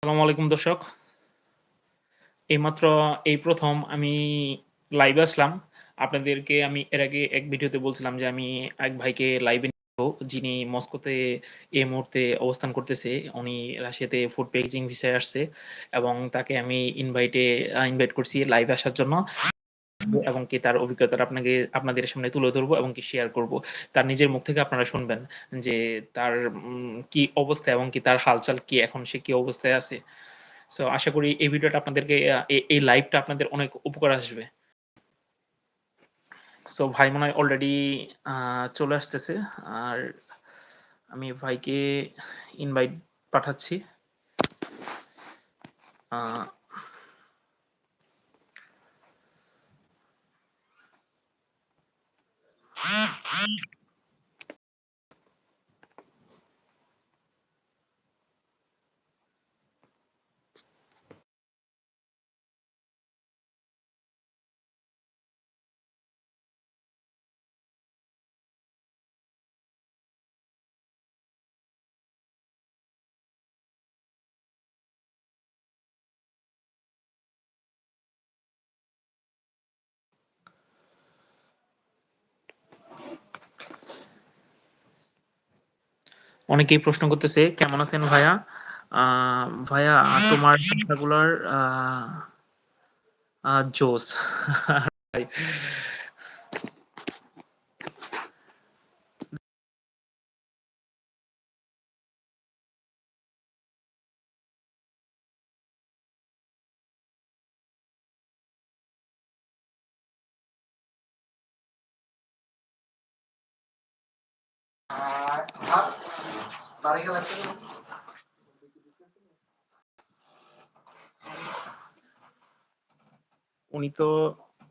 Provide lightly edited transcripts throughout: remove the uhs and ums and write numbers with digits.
আসসালামু আলাইকুম দর্শক। এইমাত্র এই ১ম আমি লাইভে আসলাম। আপনাদেরকে আমি এর আগে এক ভিডিওতে বলছিলাম যে আমি এক ভাইকে লাইভে নিবো, যিনি মস্কোতে এই মুহূর্তে অবস্থান করতেছে। উনি রাশিয়াতে ফুড প্যাকেজিং ভিসায় আসছে এবং তাকে আমি ইনভাইট করছি লাইভে আসার জন্য এবং কি তার অভিজ্ঞতাটা আপনাদের সামনে তুলে ধরবো এবং কি শেয়ার করব। তার নিজের মুখ থেকে আপনারা শুনবেন যে তার কি অবস্থা এবং কি তার হালচাল কি, এখন সে কি অবস্থায় আছে। সো আশা করি এই ভিডিওটা আপনাদেরকে এই লাইভটা আপনাদের অনেক উপকার আসবে। সো ভাই মনে হয় অলরেডি চলে আসতেছে। আর আমি ভাইকে ইনভাইট পাঠাচ্ছি। আ অনেকেই প্রশ্ন করতেছে, "কেমন আছেন ভাইয়া?" আ ভাইয়া তোমার কথাগুলার আ জোস। ভাই উনি তো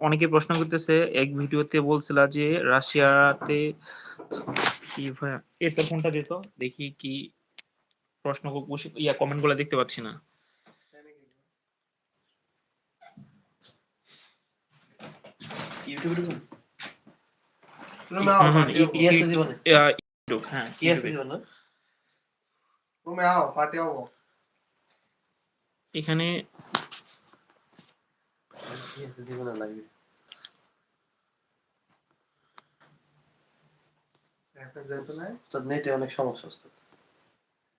অনেকেই প্রশ্ন করতেছে, এক ভিডিওতে বলছিলা যে রাশিয়াতে কি ভাইয়া এই তোর ফোনটা দে তো, দেখি কি প্রশ্ন কমেন্ট গুলা দেখতে পাচ্ছি না। ইউটিউবে ঢুকুন। হুম, হুম, কি আছে জীবনে? ইউটিউব, হ্যাঁ, কি আছে ইউটিউবে। জীবনে? এখানে কি আছে জীবনে লাইভে? তোর নেটে অনেক সমস্যা হচ্ছে।